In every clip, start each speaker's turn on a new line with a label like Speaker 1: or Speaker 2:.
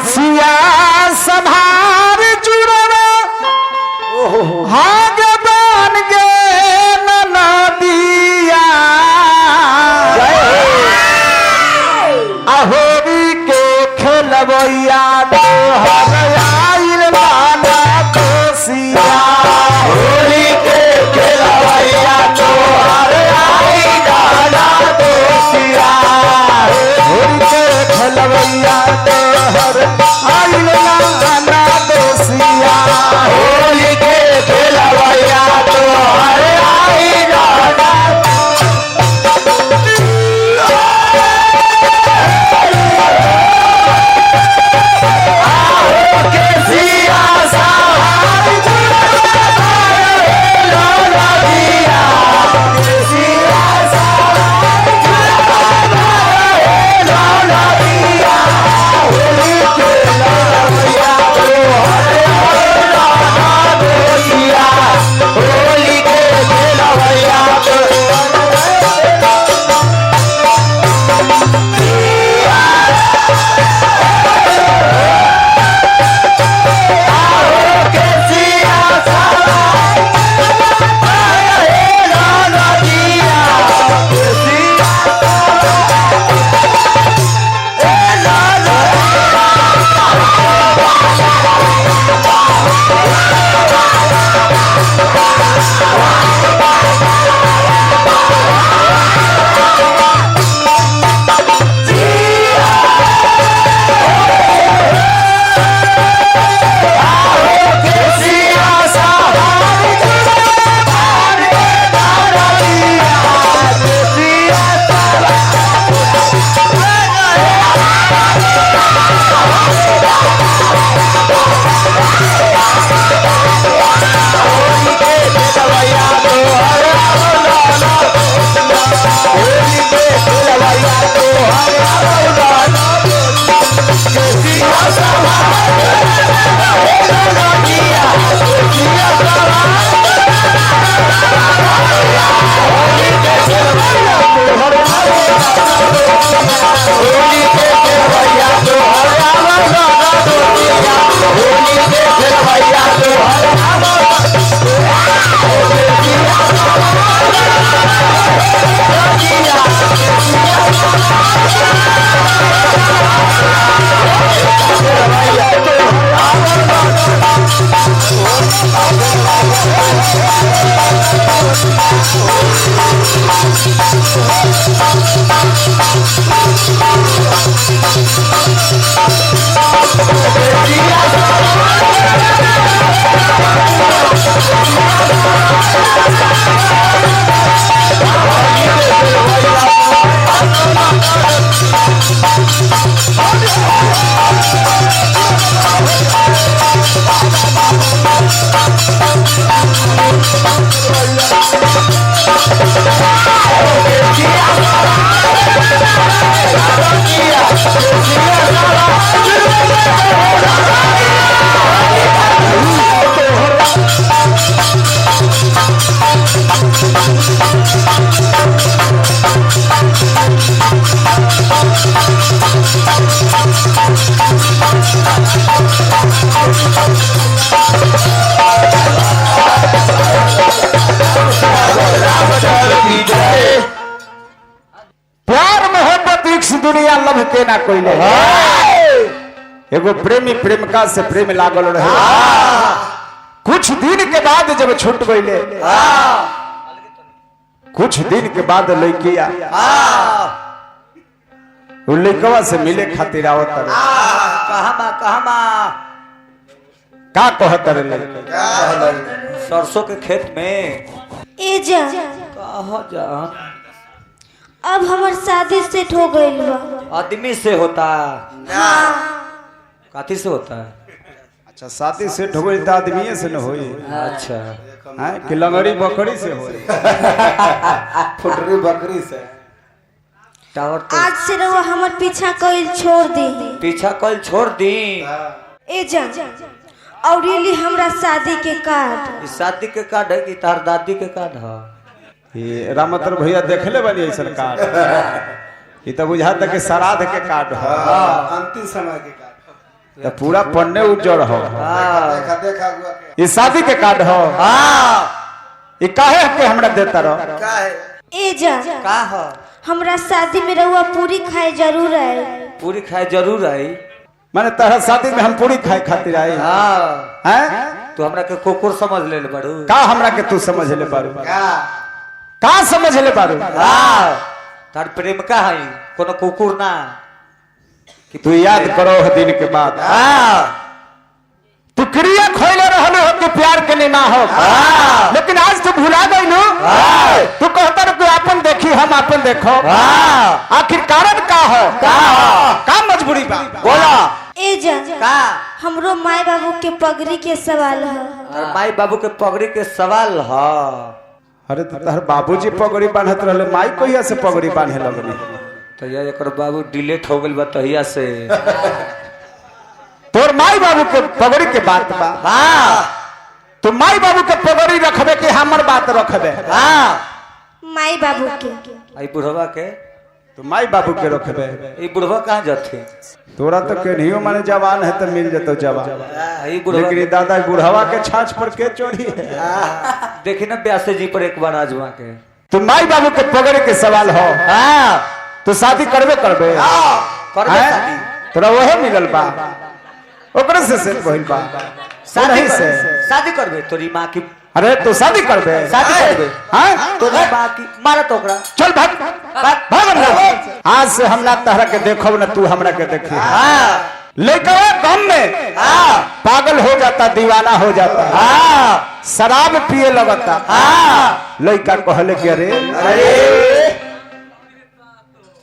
Speaker 1: कोसिया संभार जुड़वा हाग बन गे नदिया अहोरी के खेलबैया आइल लाला कोसिया होली के खेलबैया आइल लाला कोसिया होली के खेलबैया आइल लाला कोसिया होली के खेलबैया आइल लाला दुनिया लभ के ना कोई एगो प्रेमी प्रेमिका से प्रेम लागल रहे कुछ दिन के बाद जब छूट गईले कुछ दिन के बाद लड़किया लड़कवा से मिले खातिर आवत का कहत रहे
Speaker 2: सरसों के खेत में
Speaker 3: ए जा
Speaker 2: कहा जान
Speaker 3: अब हमार शादी सेट हो गइल बा।
Speaker 2: आदमी से होता
Speaker 3: हाँ।
Speaker 2: काथी से होता है?
Speaker 1: अच्छा शादी सेट हो गई तो आदमी से न होई
Speaker 2: अच्छा
Speaker 1: है कि लंगड़ी बकरी से होई
Speaker 4: फुटरी बकरी से
Speaker 2: टावर तो
Speaker 3: आज से रहुआ हमार पीछा कइल छोड़ दी।
Speaker 2: पीछा कल छोड़ दी।
Speaker 3: ए जा और रिली हमरा शादी के कार्ड
Speaker 2: इस शादी के कार्ड है कि तार दादी के कार्ड है?
Speaker 1: ये रामतर भैया देखले बनी ऐसा कार्ड ये तो बुझा था कि श्राद्ध के कार्ड है
Speaker 4: अंतिम समय के कार्ड
Speaker 1: तो पूरा पन्ने उज्जड़ हो।
Speaker 4: देखा देखा हुआ के
Speaker 1: ये शादी के कार्ड हो। ये काहे के हमरा देता रहो?
Speaker 4: का है
Speaker 3: ए जा
Speaker 2: का हो
Speaker 3: हमरा शादी में रहुआ पूरी खाए जरूर है।
Speaker 2: पूरी खाए जरूर आई।
Speaker 1: माने तहरा शादी में हम पूरी खाए खातिर आई
Speaker 2: हाँ
Speaker 1: हैं?
Speaker 2: तू हमरा के कुकुर समझ ले बड़ू।
Speaker 1: का हमरा के तू समझ ले बारू?
Speaker 4: का
Speaker 1: का समझ ले बारू?
Speaker 2: हाँ तार प्रेम का है कोनो कुकुर ना
Speaker 1: कि तू याद करो है दिन के बाद
Speaker 2: हाँ
Speaker 1: तू क्रिया खोले रहले हो कि प्यार के निमा हो। लेकिन आज तू भुला गई नु। तू कहता रहो कि अपन देखी हम अपन देखो। आखिर कारण का हो? का मजबूरी बा? बोला।
Speaker 3: ए जा
Speaker 2: का
Speaker 3: हमरो माई बाबू के पगड़ी के सवाल है।
Speaker 2: तार माई बाबू के पगड़ी के सवाल है।
Speaker 1: अरे तो तहर बाबूजी पगड़ी बांधत रहले, माई कहिया से पगड़ी बांधे लगली?
Speaker 2: तो ये एकर बाबू डिलीट हो गइल बा तहिया से।
Speaker 1: तोर माई बाबू के पगड़ी के बात बा। तू माई बाबू के पगड़ी रखबे कि हमर बात रखबे?
Speaker 3: माई बाबू के
Speaker 2: आई बुढ़वा के
Speaker 1: तू माई बाबू के रखबे।
Speaker 2: ई बुढ़वा कहाँ जाथे?
Speaker 1: तोरा तो केनियो माने जवान है तो मिल जतो जवान।
Speaker 2: ई बुढ़वा
Speaker 1: लेकिन ये दादा बुढ़वा के छाछ पर के चोरी है।
Speaker 2: देखी ना व्यासे जी पर एक बार आजमा के।
Speaker 1: तू माई बाबू के पगड़ी के सवाल हो। तू शादी करबे करबे?
Speaker 2: करबे
Speaker 1: हैं?
Speaker 2: शादी।
Speaker 1: तोरा वहे मिलल बा ओकरे से सेट भइल बा।
Speaker 2: शादी
Speaker 1: से
Speaker 2: शादी करबे तोरी माँ की
Speaker 1: अरे तू शादी करबे?
Speaker 2: शादी करबे
Speaker 1: हैं?
Speaker 2: तोरी माँ की मारा तो ओकरा।
Speaker 1: चल भाग भाग अंदर। आज से हम ना तहरा के देखब ना तू हमरा के देखी। लड़का गम में पागल हो जाता, दीवाना हो जाता, शराब पिए लगता। लड़का कहले कि अरे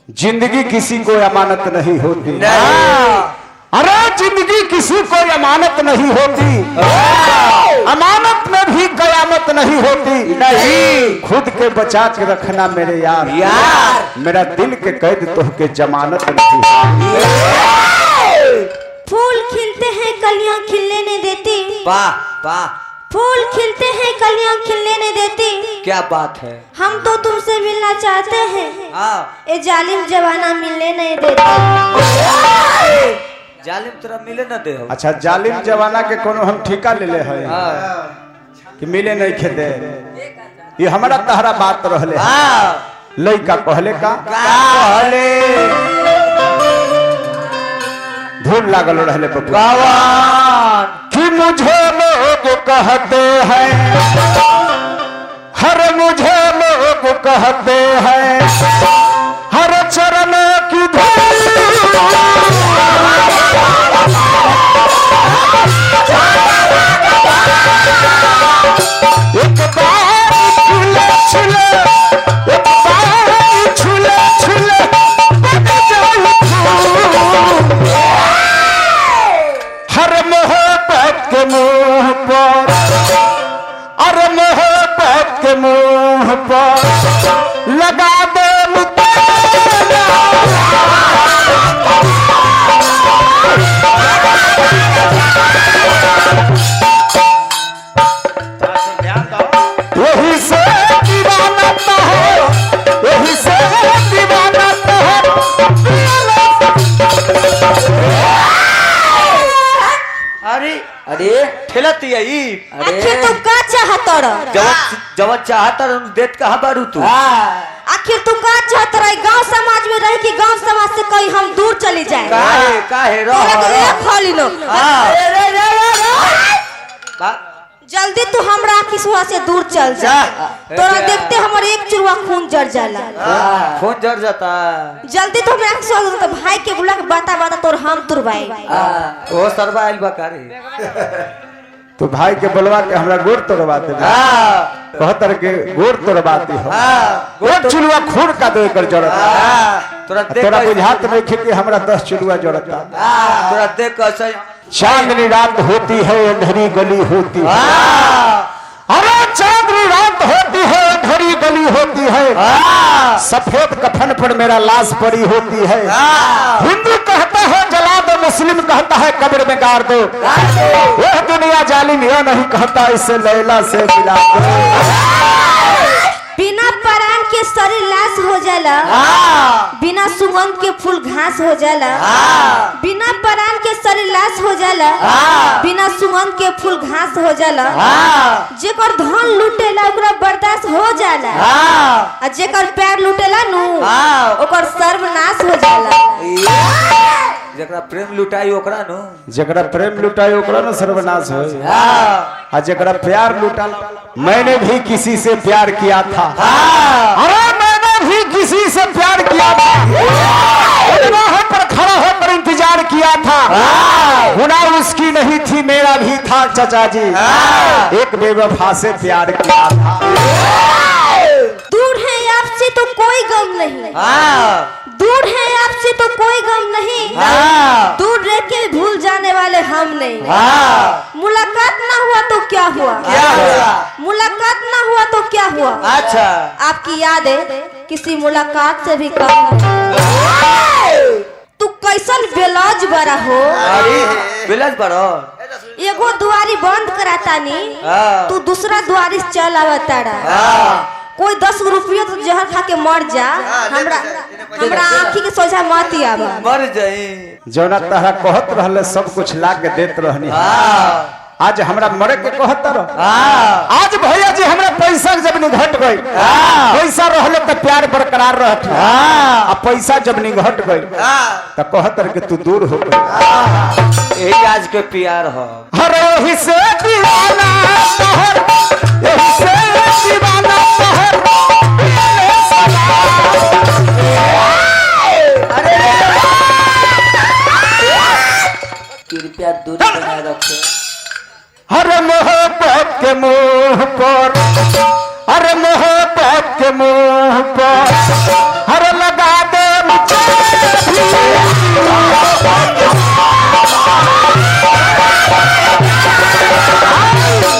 Speaker 1: जिंदगी किसी को अमानत नहीं होती। अरे जिंदगी किसी को अमानत नहीं होती, अमानत में भी कयामत नहीं होती। नहीं खुद के बचा के रखना मेरे यार, मेरा दिल के कैद तो के जमानत नहीं है।
Speaker 3: फूल खिलते हैं कलियां खिलने नहीं देती।
Speaker 2: वाह वाह
Speaker 3: फूल खिलते हैं कलियां खिलने नहीं देती।
Speaker 2: क्या बात है।
Speaker 3: हम तो तुमसे मिलना चाहते हैं, ये जालिम जवाना मिलने नहीं देती।
Speaker 2: जालिम तेरा मिले न दे हो।
Speaker 1: अच्छा जालिम जवाना के कोनो हम ठिका ले ले है कि मिले नहीं खेदे? ये हमारा तहरा बात रहले। लड़का कहले का
Speaker 2: कहले
Speaker 1: धूल लागल रहले बबू
Speaker 2: बावन
Speaker 1: कि मुझे लोग कहते हैं, हर मुझे लोग कहते हैं, हर चरण की धूल एक बार छुले छुले, एक बार छुले छुले बन जाए फूल। हर मोहब्बत के मुंह पर, अरे मोहब्बत के मुंह पर लगा दे यही से दीवाना तो है, यही से दीवाना तो है।
Speaker 2: अरे अरे ठेलती है ई।
Speaker 3: आखिर तू का चाहत रह?
Speaker 2: जवन चाहता रह देत कहाँ बारू तू?
Speaker 3: आखिर तू का चाहत रह? गांव समाज में रह कि गांव समाज से कहीं हम दूर चली जाए?
Speaker 2: काहे काहे
Speaker 3: तोरा के
Speaker 2: रह
Speaker 3: एक खाली लो। जल्दी तू हमरा किसुआ से दूर चल जा। तोरा देखते हमर एक चुरवा खून जर जाला।
Speaker 2: फोन जर जाता।
Speaker 3: जल्दी तो हमरा किसुआ तो भाई के बुला के बता बता तोर हम तुरबाई।
Speaker 2: वो सरवा आइल बा कारे।
Speaker 1: तो भाई के बोलवा के हमरा गोड़ तोड़वाते कहतर के गोड़ तोड़वाती हो। गोड़ चुलवा खून का दो एकर जरूरत। तोरा बुझात नहीं खे कि हमरा 10 चुलवा जरूरत।
Speaker 2: तोरा देख कैसे
Speaker 1: चांदनी रात होती है अंधेरी गली होती है। अरे चांदनी रात होती है अंधेरी गली होती है, सफेद कफन पर मेरा लाश पड़ी होती है। हिंदू कहता है जला दो, मुस्लिम कहता है कब्र में गाड़ दो। यह दुनिया जालिम यह नहीं कहता इसे लैला से मिला दो।
Speaker 3: बिना परान के शरीर लाश हो जाला, बिना सुगंध के फूल घास हो जाला। बिना परान के शरीर लाश हो जाला, बिना सुगंध के फूल घास हो जाला। जेकर धन लूटेला ओकरा बर्दाश्त हो जाला, आ जेकर पैर लूटेला नु ओकर सर्वनाश हो जाला।
Speaker 2: जकरा प्रेम लुटाई ओकरा नु
Speaker 1: जकरा प्रेम लुटाई ओकरा न सर्वनाश हो। आ जकरा प्यार लुटा, मैंने भी किसी से प्यार किया था। अरे मैंने भी किसी से प्यार किया था, वहाँ पर खड़ा होकर इंतजार किया था। गुना उसकी नहीं थी मेरा भी था चाचा जी, एक बेवफा से प्यार किया था।
Speaker 3: दूर है आपसे तो कोई गम नहीं, दूर है आपसे तो कोई गम नहीं, दूर रह के भूल जाने वाले हम नहीं। मुलाकात ना हुआ तो क्या हुआ, मुलाकात ना हुआ तो क्या हुआ।
Speaker 2: अच्छा
Speaker 3: आपकी यादें किसी मुलाकात से भी कम नहीं। तू कैसन बेलौज बड़ा हो,
Speaker 2: बिलाज बड़ो
Speaker 3: एगो दुआरी बंद कराता नी, तू दूसरा दुआरी से चल आवताड़ा। कोई 10 रुपया तो जहर खा के मर जा, हमरा आँखी के सोझा मत आवा।
Speaker 2: मर जाई
Speaker 1: जौना तहरा कहत रहले सब कुछ ला के देत रहनी, आज हमरा मरे के कहत रह। आज भैया जी हमरा पैसा जब घट गई, पैसा रहले तो प्यार बरकरार रहत, आ पैसा जब घट गई तो कहत रह कि तू दूर हो गई।
Speaker 2: यही आज के प्यार हो।
Speaker 1: हर वही से दीवाना तोहर, यही से दीवाना तोहर।
Speaker 2: कृपया दूरी बनाए रखे।
Speaker 1: हर मोहब्बत के मुंह पर, हर मोहब्बत के मुंह पर हर लगा दे मुझे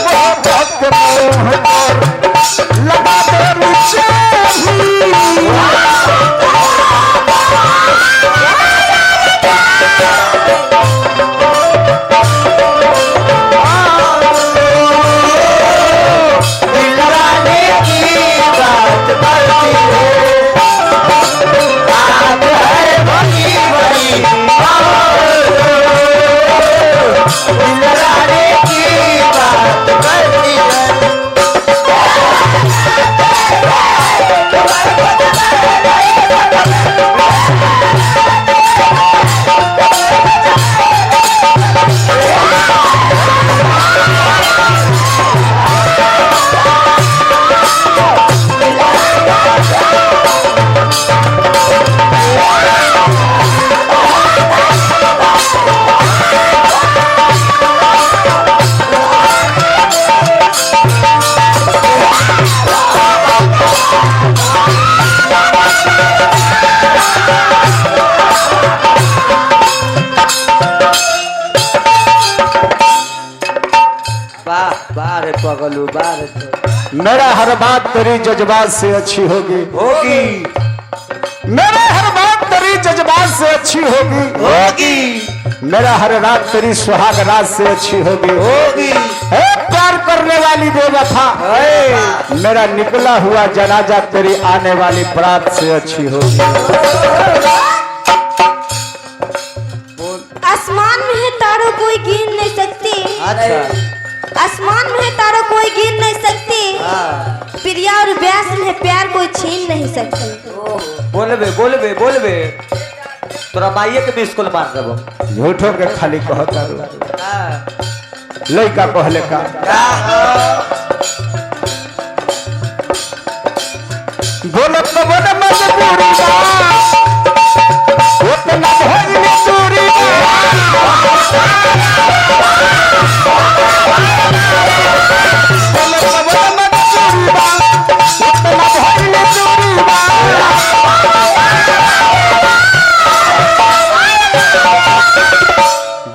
Speaker 1: मोहब्बत के मुंह पर लगा दे मुझे
Speaker 2: पगलू बार
Speaker 1: मेरा हर बात तेरी जज्बात से अच्छी होगी, मेरा हर बात तेरी जज्बात से अच्छी होगी, मेरा हर रात तेरी सुहाग रात से अच्छी होगी। प्यार करने वाली बेवफा, मेरा निकला हुआ जनाजा तेरी आने वाली बारात से अच्छी होगी।
Speaker 3: आसमान में है तारों कोई गिन नहीं सकती, आसमान में है तारों कोई गिन नहीं सकती, प्रिया और व्यास में प्यार कोई छीन नहीं सकती।
Speaker 2: बोलबे तोरा माइये के मिस कॉल मार देबो।
Speaker 1: झूठो के खाली कहता लड़का कहले का बोलत तो बोल मजबूरी उतना भजनी दूरी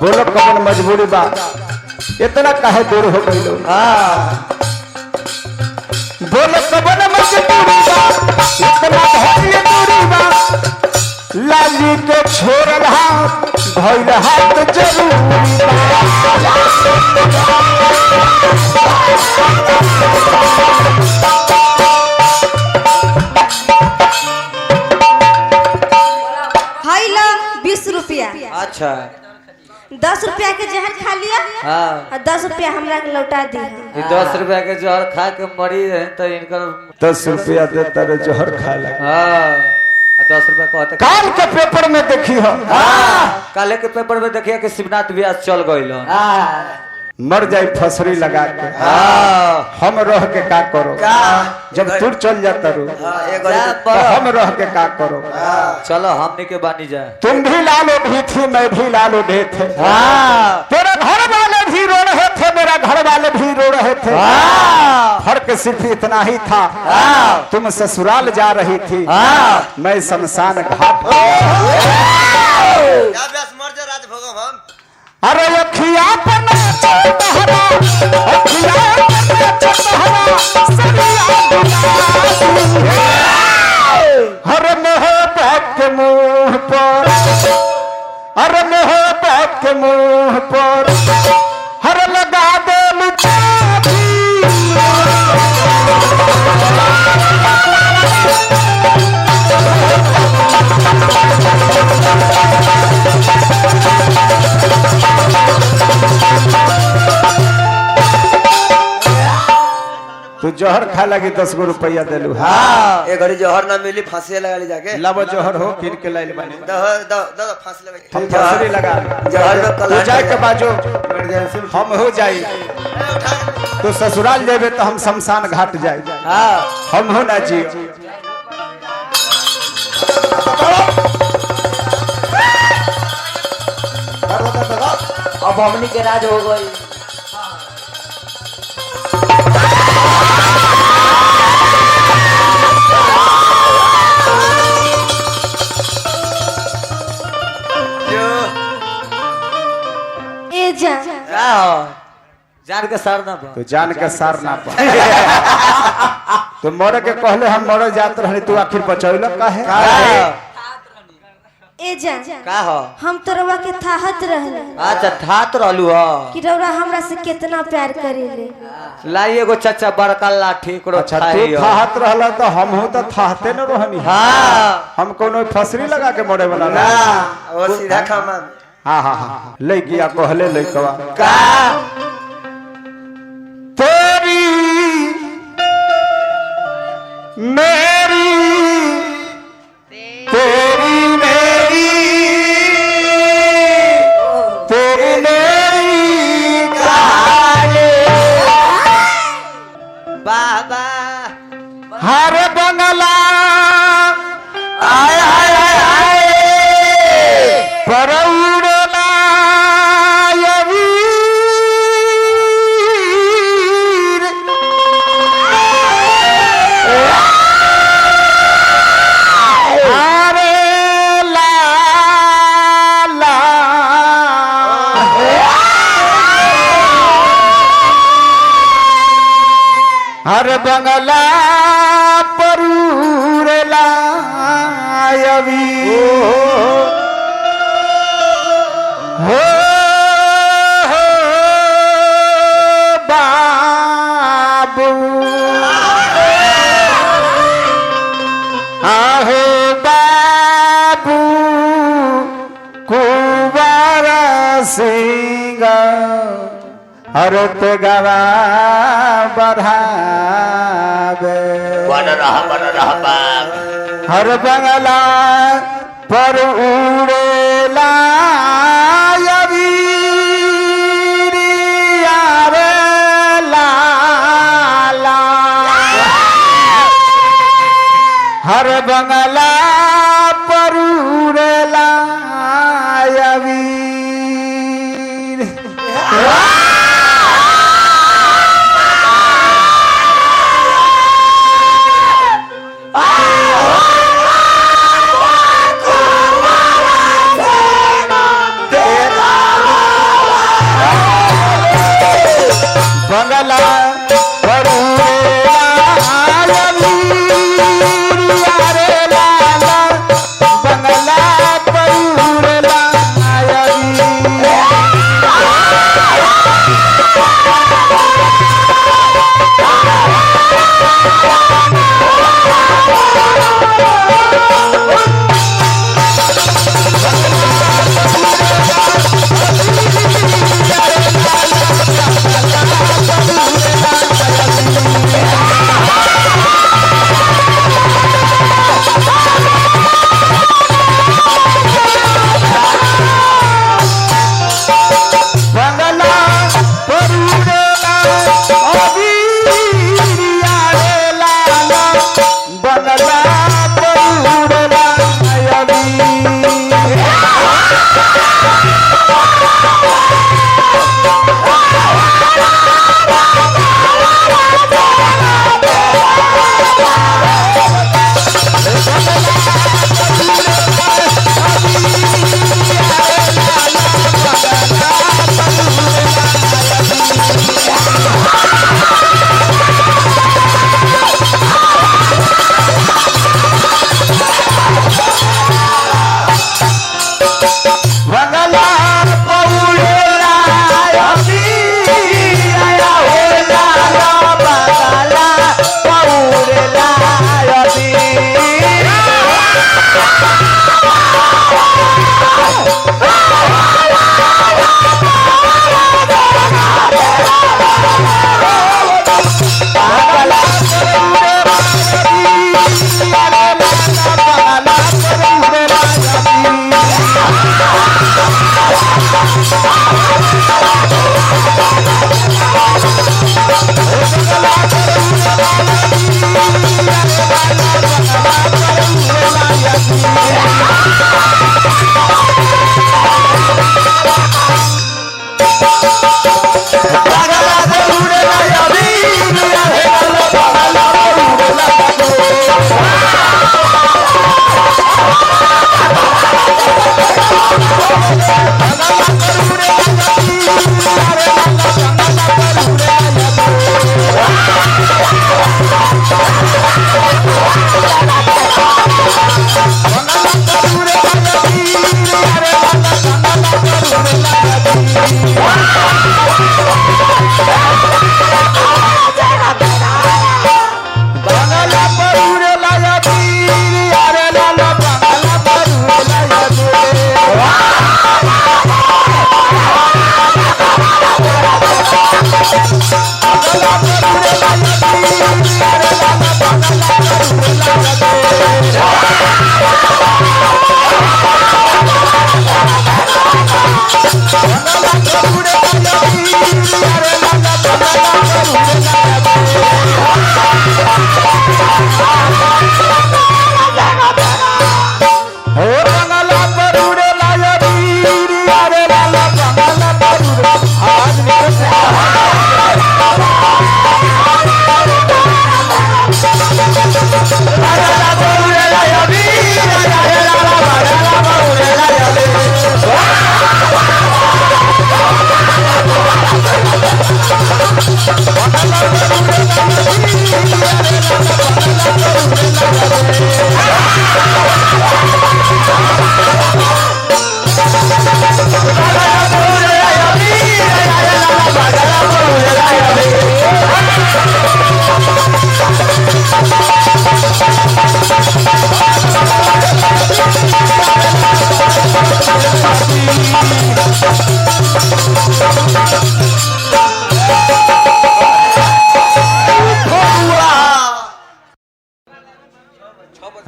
Speaker 1: बोलो कौन मजबूरी बा इतना काहे दूर हो गई लो। बोलो कौन मजबूरी बा इतना भइल दूरी बा, लाली के छोड़ हाथ भइल हाथ जरूरी बा।
Speaker 2: अच्छा
Speaker 3: 10 रुपया के जहर खा लिया
Speaker 2: हाँ
Speaker 3: और 10 रुपया हमरा के लौटा दी।
Speaker 2: ये 10 रुपया के जहर खा के मरी रहे तो इनकर
Speaker 1: 10 रुपया देता रे जहर खा लगा।
Speaker 2: हाँ 10 रुपया कहते
Speaker 1: काल के पेपर में देखी हो
Speaker 2: काले के पेपर में देखिए कि शिवनाथ व्यास चल गइल
Speaker 1: मर जाए फसरी लगा के हम रह के का करो जब तू चल जाता रू तो हम रह के का करो।
Speaker 2: चलो हमने के बानी जाए
Speaker 1: तुम भी लालो भी थी मैं भी लालो ढे थे तेरा घर वाले भी रो रहे थे मेरा घर वाले भी रो रहे थे फर्क सिर्फ इतना ही था तुम ससुराल जा रही थी मैं शमशान घाट। अरे अखिया पर नाचतहरा अखिया पर नाचतहरा हर मोहब्बत के मुंह पर हर मोहब्बत के मुंह पर हर लगा दे तू जहर खा लगी 10 गो रुपया देलू।
Speaker 5: हाँ ये घड़ी जहर ना मिली फांसी लगा ली जाके
Speaker 1: लब जहर हो किन के लाइल बने
Speaker 5: फांसी लगा
Speaker 1: हम फांसी लगा
Speaker 5: जहर में
Speaker 1: तू जाए के बाजो हम हो जाई तो ससुराल जेबे तो हम शमशान घाट जाए हम हो ना जी।
Speaker 5: अब हमनी के राज हो गई।
Speaker 3: ए जा
Speaker 2: जान के सर ना
Speaker 1: तो जान के सार ना पा तो मरे के कहले हम मरे जात रहनी तू आखिर बचैल काहे
Speaker 3: ए जा
Speaker 2: का हो
Speaker 3: हम तो रवा के थाहत रहले
Speaker 2: अच्छा ठात रहलू हो
Speaker 3: कि रौरा हमरा से कितना प्यार करेले।
Speaker 2: लाई एगो चाचा बड़का लाठी करो
Speaker 1: अच्छा तू थाहत रहला तो हम हो तो थाहते न रहनी।
Speaker 2: हाँ
Speaker 1: हम कोनो फसरी लगा के मरे वाला ना
Speaker 5: वो सीधा खामा
Speaker 1: हाँ हाँ हाँ ले गया कहले लइकवा
Speaker 2: का
Speaker 1: तेरी मेरी तेरी मेरी तेरी मेरी कहानी
Speaker 2: बाबा
Speaker 1: हर बंगला
Speaker 2: आय आय आय आय
Speaker 1: परौड़ना यवीर अरे ला ला हर बंगला परूरला यवीर हो बाबू आहो बाबू कुंवर सिंह हरत गवा बढ़ावे
Speaker 2: बन रहा बाप
Speaker 1: हर बंगला पर उड़ेला यवीर यारे ला ला हर बंगला पर उड़ेला यवीर बंगला बंगला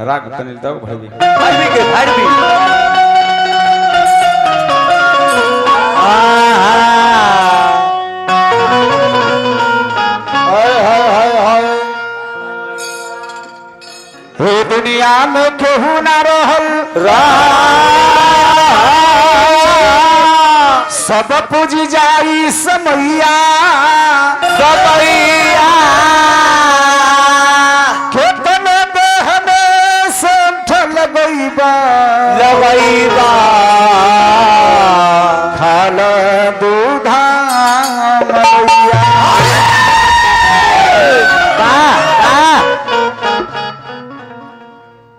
Speaker 1: राग तनिल दो भाई
Speaker 2: भाई के भाई भी
Speaker 1: हे दुनिया में केहू ना रहल सब पूज जाई समैया केतन देह में संठ लगैबा खाल दूधा मलैया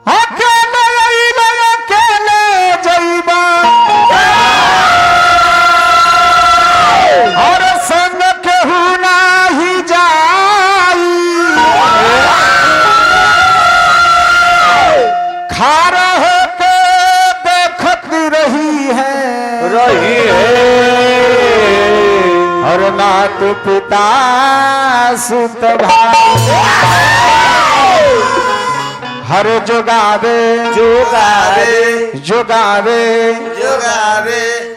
Speaker 1: अकेले अइले अकेले जइबा और संग केहू नाही जाई खारा होके देखत रही है और मात पिता सुत भाई हर जोगावे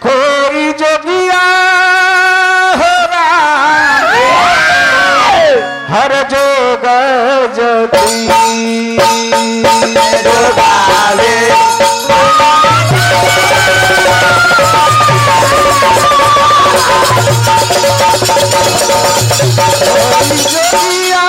Speaker 1: कोई जोगिया होगा हर जोग जोगी जोगावे जोगिया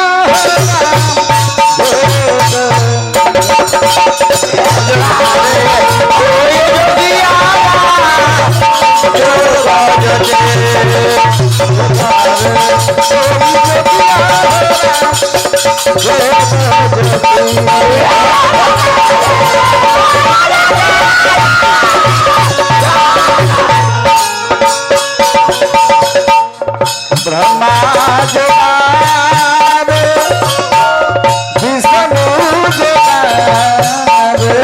Speaker 1: ब्रह्मा जोगावे विष्णु जोगावे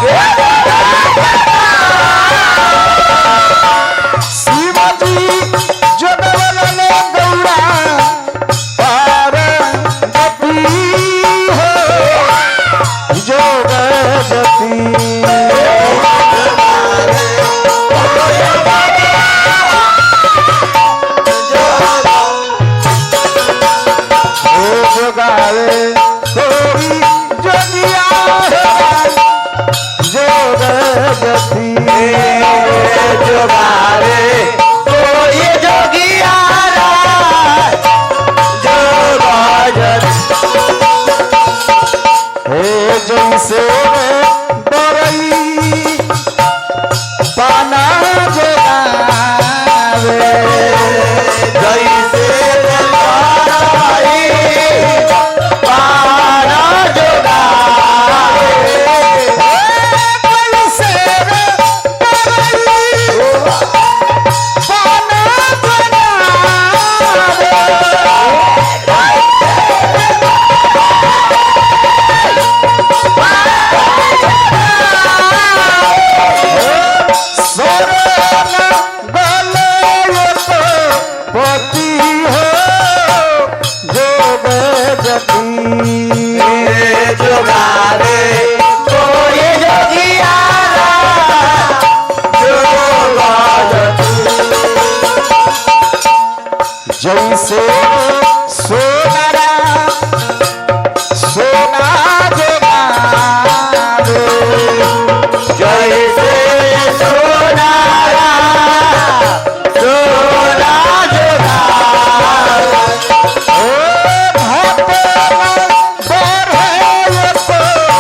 Speaker 1: Yeah! जोगावे
Speaker 2: जैसे सोनारा सोना जोगावे
Speaker 1: ओ भाते बढ़े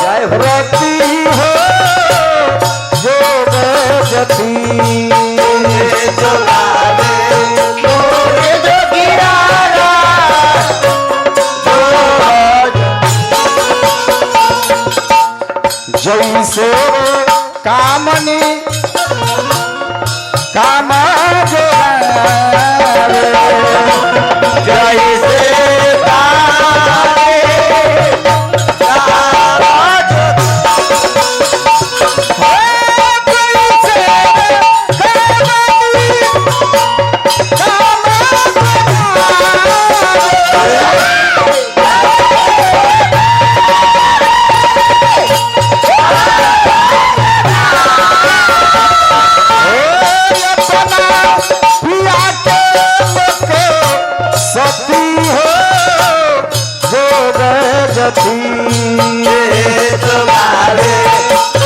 Speaker 2: जय हो।
Speaker 1: रति हो जोग जति
Speaker 2: जोगावे मोरे जोगिरारा
Speaker 1: जैसे कामनी काम जोगावे
Speaker 2: जैसे तारे तारा
Speaker 1: सती हो जोग जति
Speaker 2: जोगावे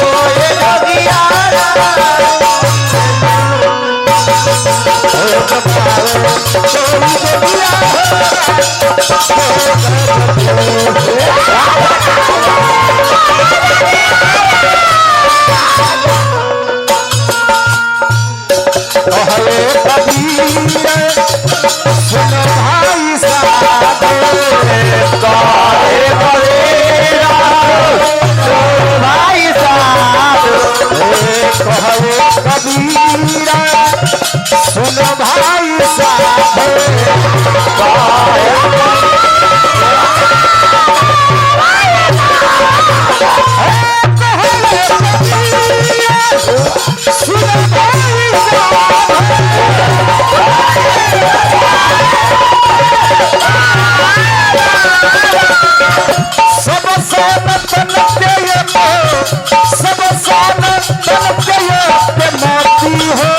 Speaker 2: मोरे जोगिरारा
Speaker 1: कहले कबीर सुन भाई साधे
Speaker 2: काहे बलेरा भाई साहब
Speaker 1: कहले कबीर सुन भाई साधे सुन भाई सब सन तन के ये सब सन तन के ये मोती हो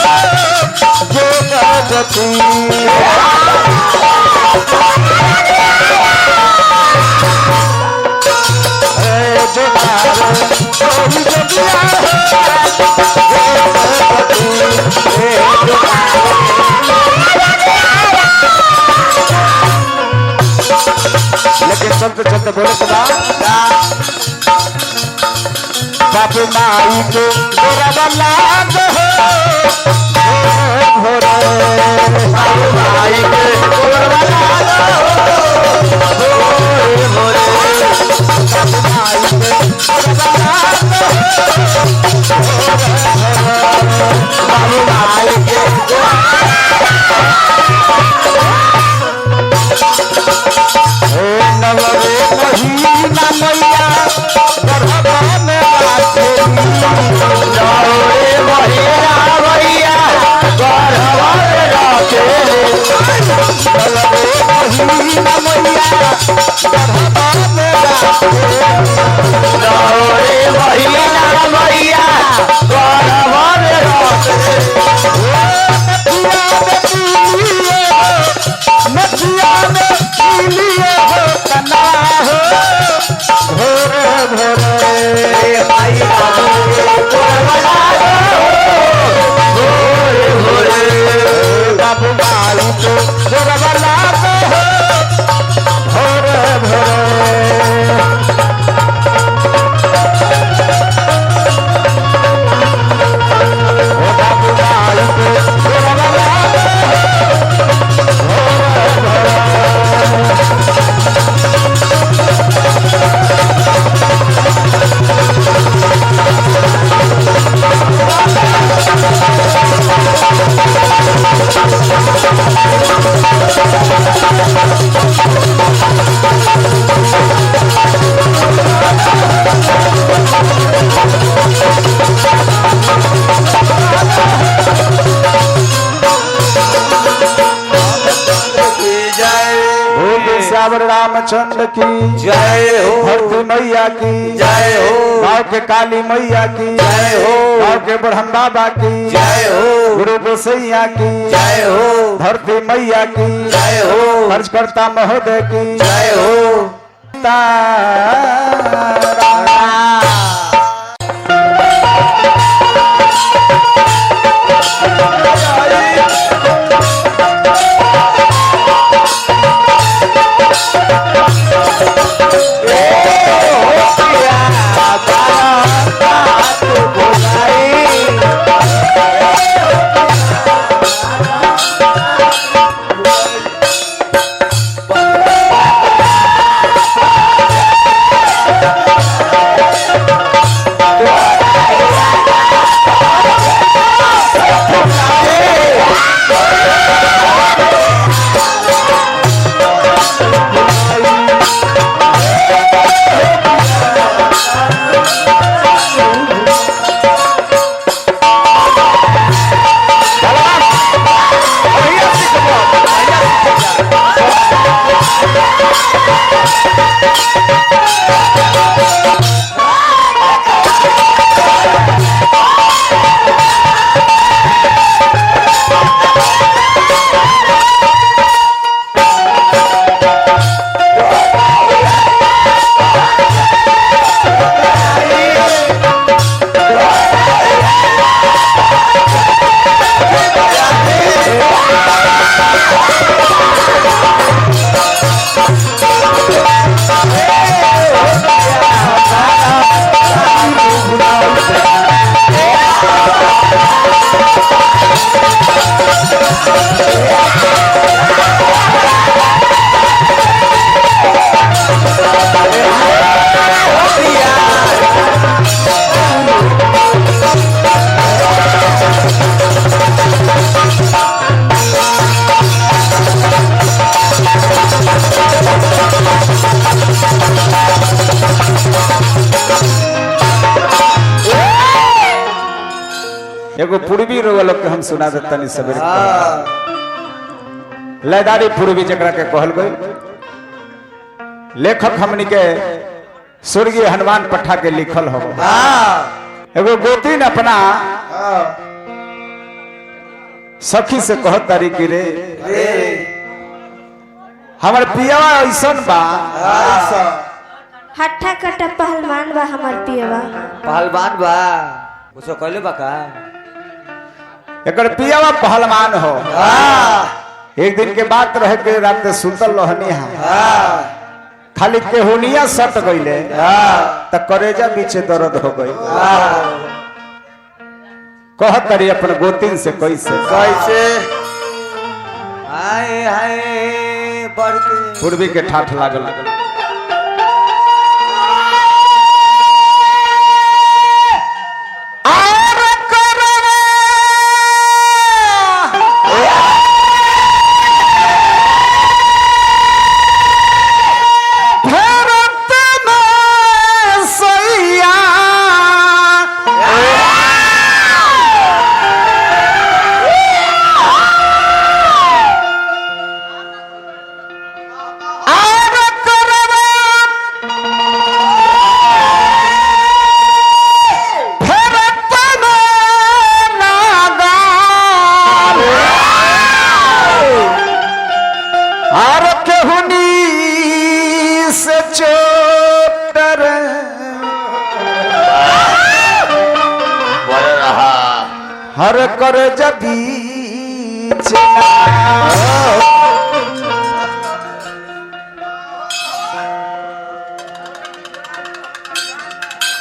Speaker 1: जोग जति लेकिन चलते चलते बोले के बाद बापू माई के गोरवा लाग हो भोरे बापू माई के गोरवा लाग हो भोरे बापू माई के गोरवा लाग हो बापू माई के नवरे महीना मैया गर्भवा में राखेली
Speaker 2: रे बहेरा भैया गढ़वा में रखेले
Speaker 1: नवरे महीना मैया गर्भवा में राखेली
Speaker 2: रे बहेरा भैया गढ़वा में रखेले
Speaker 1: नदिया में पीलिए हो कना हो भोरे भोरे
Speaker 2: भैया भोरे भोरे
Speaker 1: बाबू माई को गोरवा लाग हो भोरे भोरे बाबू माई को गोरवा लाग श्यावर रामचंद्र की
Speaker 2: जय हो
Speaker 1: धरती मैया की
Speaker 2: जय हो
Speaker 1: गाँव के काली मैया की
Speaker 2: जय हो
Speaker 1: गाँव के ब्रह्म बाबा की
Speaker 2: जय हो
Speaker 1: गुरु गोसैया की
Speaker 2: जय हो
Speaker 1: धरती मैया की
Speaker 2: जय हो
Speaker 1: खर्चकर्ता महोदय की
Speaker 2: जय हो
Speaker 1: एगो पूर्वी रोग लोग के हम सुना देता नहीं सवेरे लयदारी पूर्वी जकरा के कहल गई। लेखक हमनी के स्वर्गीय हनुमान पट्टा के लिखल हो। एगो गोतीन अपना सखी से कहत तारी कि रे हमर पियवा ऐसन बा
Speaker 3: हट्ठा कट्टा पहलवान बा हमार पियवा।
Speaker 2: पहलवान बा कुछ कहले बा का
Speaker 1: एकर पियवा पहलवान हो। एक दिन के बात रहे के रात सुतल रहनी खाली केहुनिया सट गईले त करेजा पीछे दर्द हो गई। कहत तारी अपन गोतिन से कैसे
Speaker 2: कैसे हाय हाय बढ़ के
Speaker 1: पूर्वी के ठाठ लागल हर कर जबी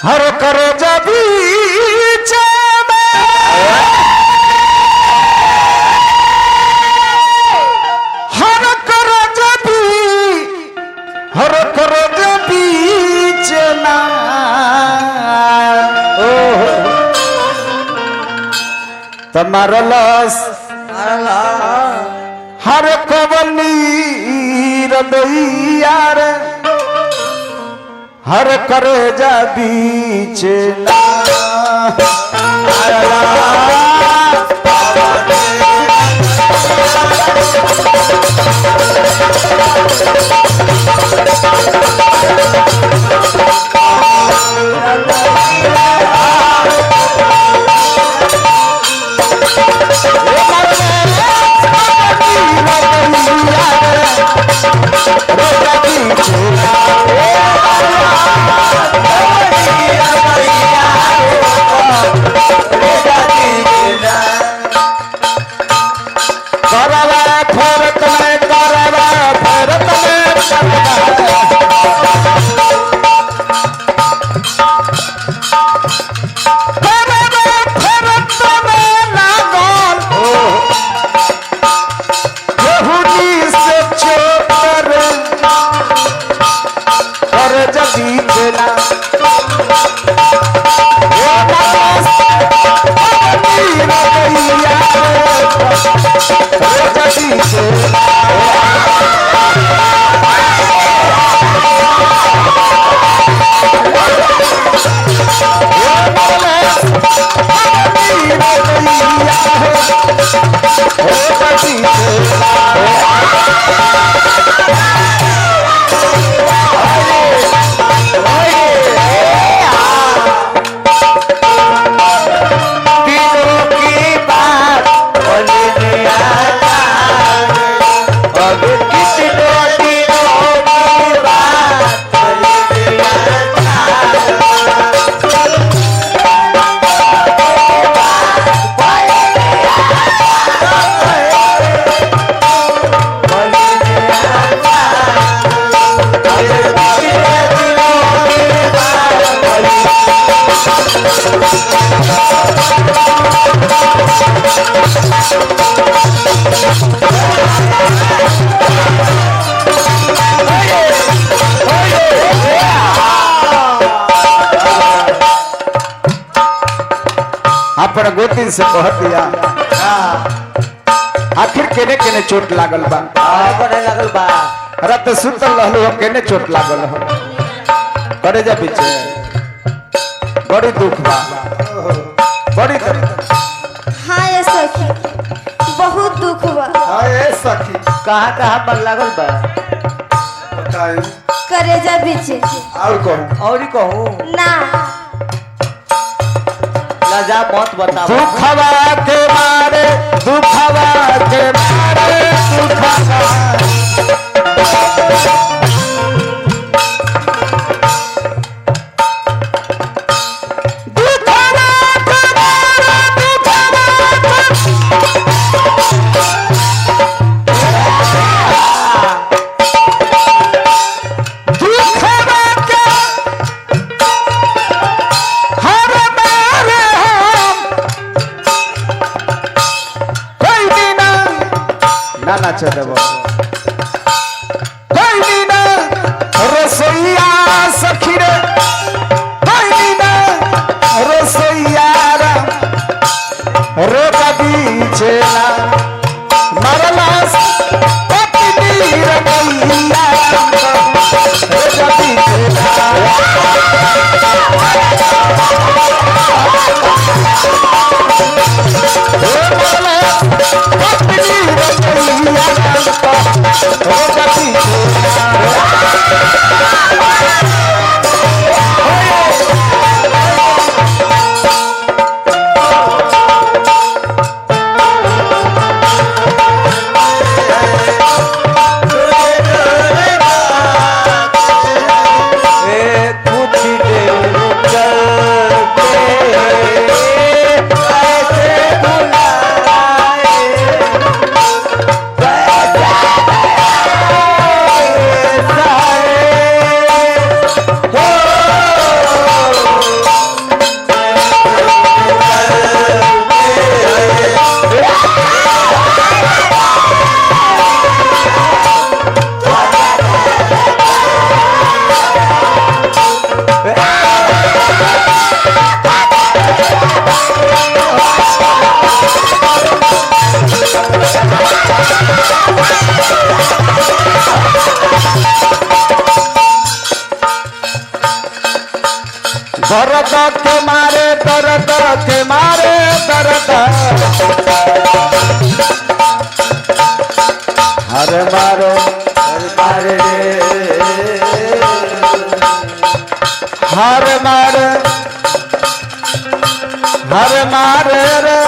Speaker 1: हर कर जबी हर कर जबी हर कर जबी चना तमारलस हर कवनी रदैयार हर कर जा बीच अपन गोतिन से कह दिया आखिर केने केने चोट लागल बा
Speaker 5: करे लगल बा
Speaker 1: रात सुतल रहलो हो केने चोट लागल हो करे जा पीछे बड़ी दुख बा बड़ी दर्द
Speaker 3: हाँ ये सखी बहुत दुख बा
Speaker 4: हाँ ये सखी
Speaker 5: कहाँ पर लगल बा
Speaker 4: बताई
Speaker 3: करेजा बीचे
Speaker 4: और कहूँ
Speaker 5: और ही कहूँ
Speaker 3: ना
Speaker 5: लजा मत बता
Speaker 1: दुखवा के मारे दुखवा के मारे नाच देव रसोईया सखी रे रसोईया रो बीचे मरला दर्द के मारे दर्द के मारे दर्द हरे मारो मारे हरे मारे हरे मारे रे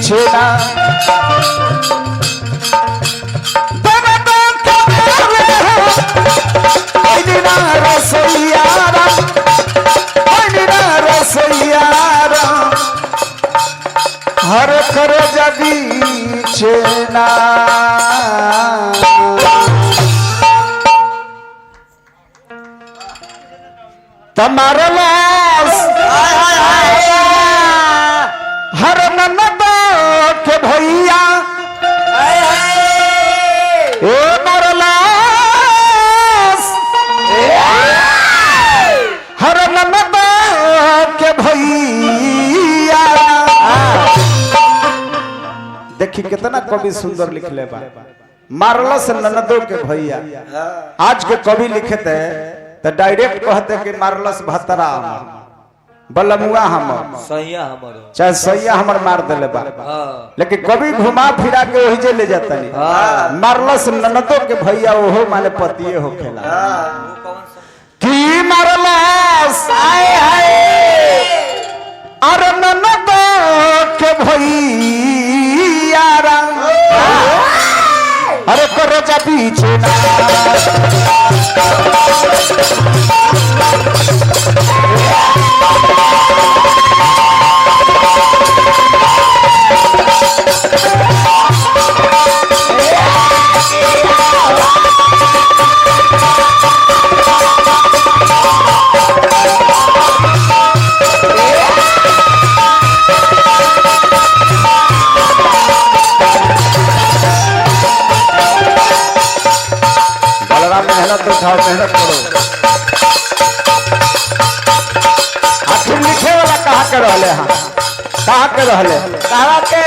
Speaker 1: छेड़ा हर कर जगी छेना तुम्हारा लाश हर ननद के भैया ए मरलास हर ननद के भैया देखी कितना कवि सुंदर लिखले बा मारलस ननदों के भैया। आज के कवि लिखे थे तो डायरेक्ट कहते कि मारलस भतरा बलमुआ हमर
Speaker 2: सैया हमर
Speaker 1: चाहे सैया हमर मार देले बा लेकिन कभी घुमा फिरा के वही जे ले जाता नहीं मारलस ननदों के भैया ओहो माने पतिए होखेला की मारलस आए हाय अरे ननदों के भैया अरे करो जा पीछे ना मेहनत उठाओ, मेहनत करो। आखिर लिखे वाला कहाँ के रहले हैं? कहाँ के रहले?
Speaker 2: कहा के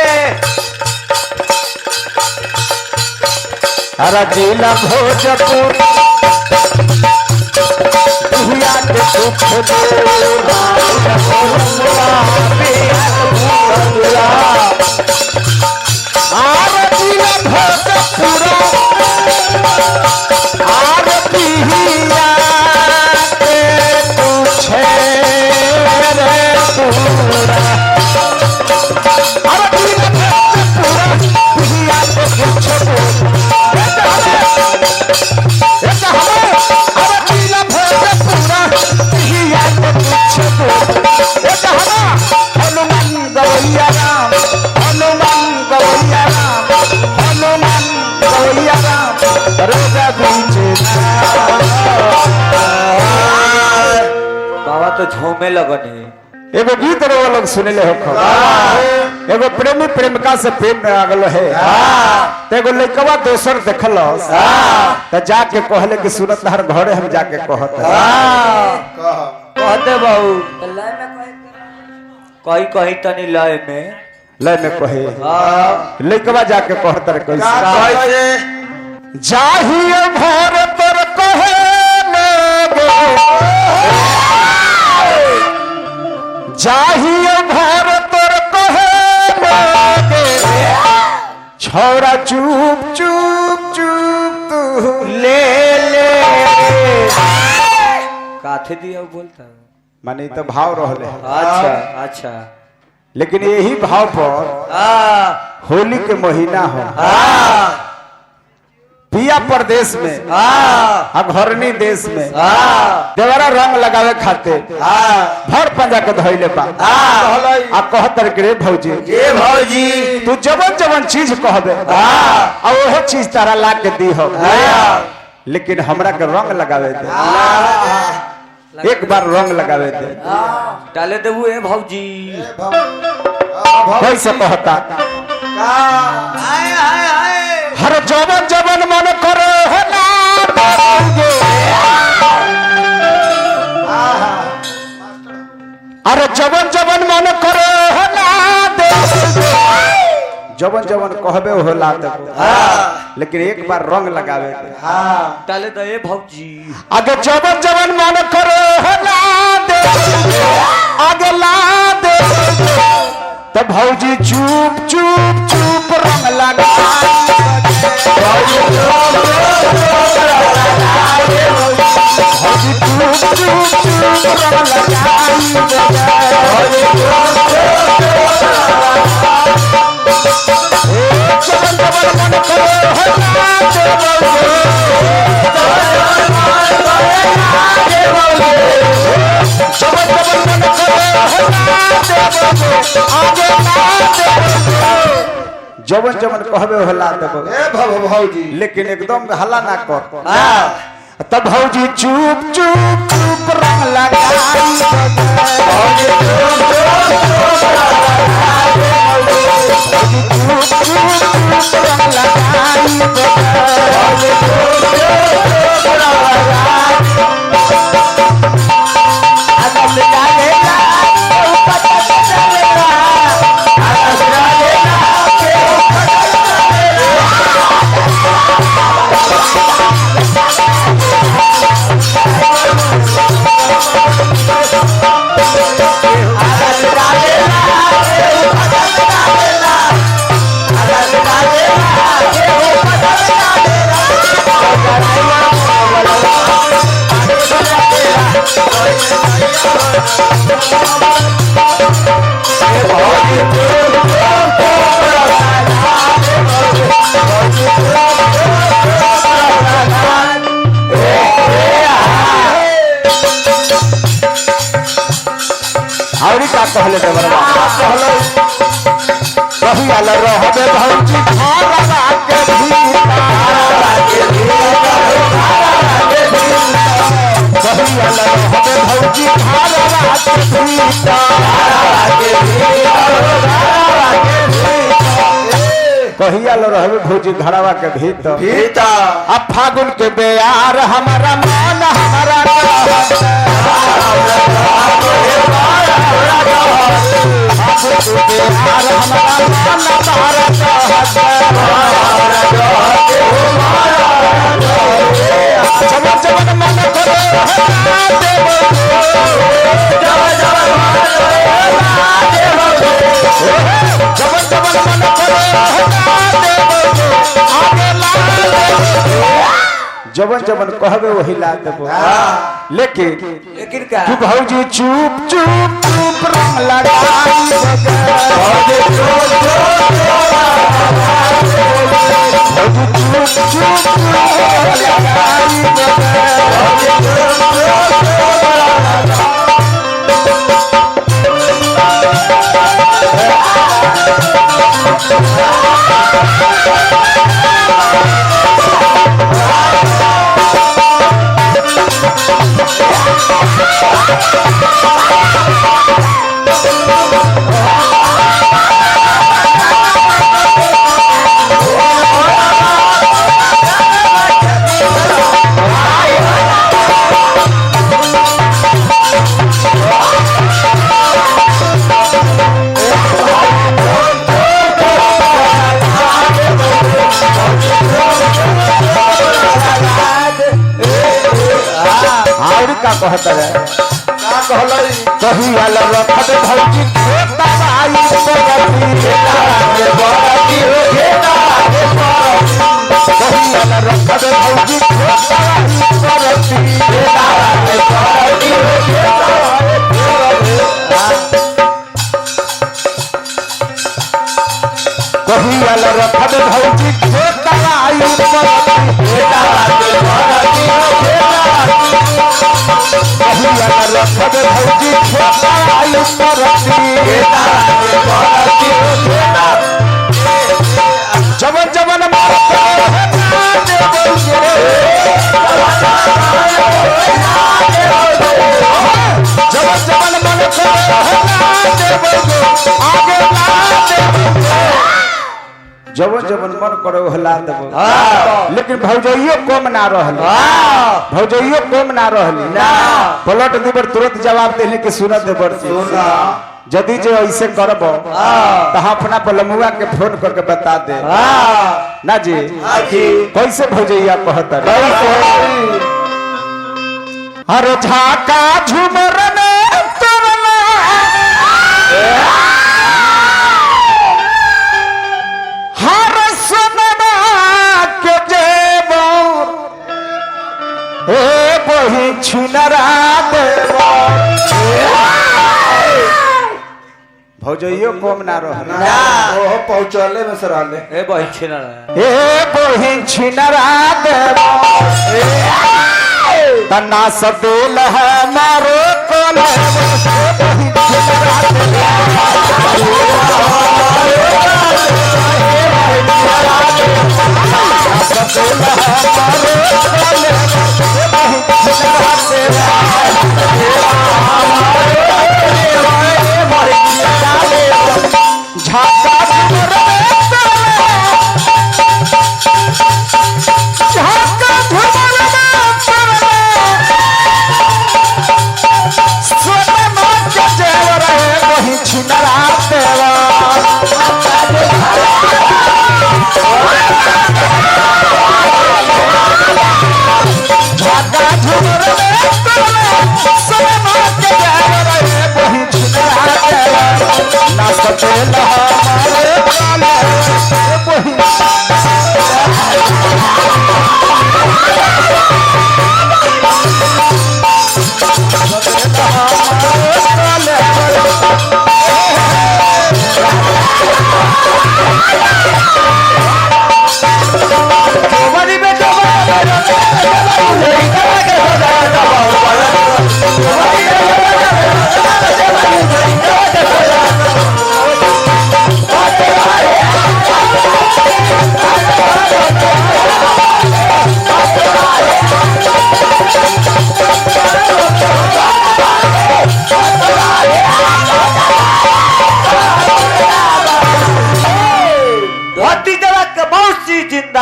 Speaker 1: अरे जिला भोजपुर दुहिया के दुख आर जिला भोजपुर आर पिहिया के पूछे रे पूरा अरे जिला भोजपुर दुहिया के पूछे
Speaker 2: बाबा तो झूमे लगने।
Speaker 1: एगो गीत रो लोग सुने ले हो। एगो प्रेमी प्रेमिका से प्रेम में आ गलो है। तो एगो लड़कवा दोसर देखलस त जाके कहले कि सुनत हर घरे हम जाके कहत
Speaker 2: कहते बाबू कहीं कहीं तनी लय में
Speaker 1: ले में कहे लड़कवा जाके कहत रे कैसे
Speaker 4: कैसे
Speaker 1: जाहिए भर पर कहे जाहिए भर पर कहे छोरा चुप चुप चुप तू ले
Speaker 2: काथे दिया बोलता।
Speaker 1: माने तो भाव रहले।
Speaker 2: अच्छा अच्छा
Speaker 1: लेकिन यही भाव पर होली के महीना हो पिया प्रदेश में घरनी देश में देवरा रंग लगावे खाते भर पंजा के धइले बा आ कहतर के रे भौजी
Speaker 4: ए भौजी
Speaker 1: तू जवन जवन चीज कहबे आ ओहे चीज तारा ला के दी हो लेकिन हमरा के रंग लगावे दे एक बार रंग लगावे दे
Speaker 2: डाले देबू ए भौजी
Speaker 1: कैसे कहता
Speaker 4: हाय हाय हाय
Speaker 1: हर जवन जवन मन करे है ना अरे जवन जवन मन करे है ना दे जवन जवन कहबे हो ला दे लेकिन एक बार रंग लगावे दे
Speaker 2: डाले दे ए भौजी
Speaker 1: आगे जवन जवन मन करे है ना दे आगे ला दे तो भौजी चुप चुप चुप रंग लगा जवन जवन कहबे हल्ला देबो
Speaker 4: ए भौजी
Speaker 1: लेकिन एकदम हल्ला ना कर तब भौजी चुप चुप चुप रंग लगाई भौजी चुप चुप रंग लगाई आवरी का कहले देवरवा वही आला रहबे भौजी घरवा के भीतर वही आला रहबे भौजी घरवा के भीतर कहिया लो रहबे भौजी घरवा के भीतर
Speaker 4: भीता
Speaker 1: अब फागुन के बेयार हमारा मन हमारा जबन जबन कहबे वही ला देबो लेकिन
Speaker 2: लेकिन क्या
Speaker 1: तू भौजी चुप चुप चुप रंग लगाई भौजी चुप चुप का कहता है
Speaker 4: का कहलई
Speaker 1: कहिया लो रखत भौजी खेता आई बरती कहिया लो रखत भौजी खेता आई बरती कहिया लो रखत भौजी खेता आई बरती रखद भौजी खेता आई जबन जबन जबन जबन मन जबन जबन मन करो हला देबो लेकिन भौजइयो कम ना रहल भौजइयो कम ना रहली पलट दिबर तुरंत जवाब देने के सुनत देबर
Speaker 4: सुना
Speaker 1: यदि जो ऐसे करब तो अपना पलमुआ के फोन करके बता दे ना जी कैसे भौजइया कहता अरे झाका झूमर में तरला हर सोनमा के जेबो ए बही छिनरा देबो भौजइयो कम ना रह
Speaker 4: ओहो पहुंचले में सराले
Speaker 2: ए बहिन छिना
Speaker 1: ए बही छिनरा देबो तना सदेल है मारो कोले बही छिनरा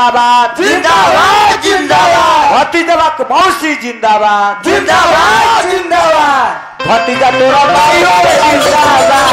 Speaker 2: जिंदाबाद
Speaker 5: जिंदाबाद जिंदाबाद
Speaker 2: भतीजवा के मौसी जिंदाबाद
Speaker 5: जिंदाबाद जिंदाबाद
Speaker 2: भतीजा तोरा भाइयों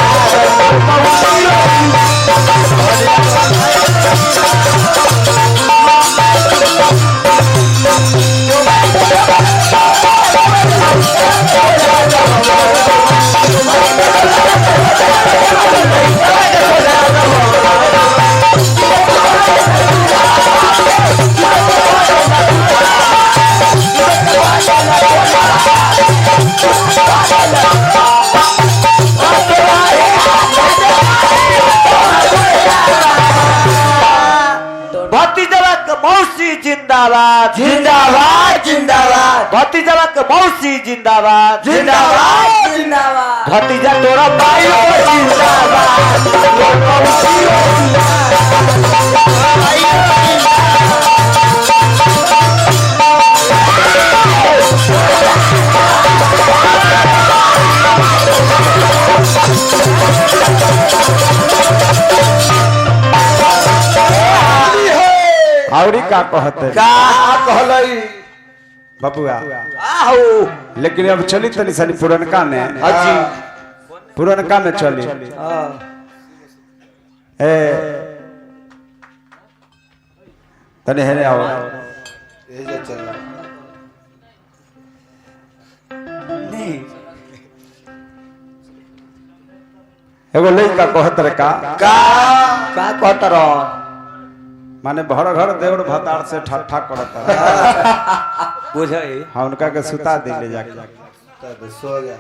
Speaker 2: भतीजवा के मौसी जिंदाबाद
Speaker 5: जिंदाबाद जिंदाबाद
Speaker 2: भतीजवा के मौसी जिंदाबाद
Speaker 5: जिंदाबाद जिंदाबाद
Speaker 2: भतीजा तोरा भाइयों जिंदाबाद
Speaker 1: औरी का कहते
Speaker 2: का
Speaker 4: कहलई
Speaker 1: बबुआ
Speaker 2: आहू
Speaker 1: लेकिन अब चली तनी सनी पुरनका में
Speaker 2: हाजी
Speaker 1: पुरनका में चली ए तनी हेने आओ
Speaker 4: ये जे चला
Speaker 2: नहीं
Speaker 1: एगो लइका कहत रे का
Speaker 2: का कहत रह
Speaker 1: माने भर घर देवर भतार से ठट्ठा करता
Speaker 2: बुझे
Speaker 1: हाँ उनका के सुता दे ले जाके
Speaker 4: तब सो गया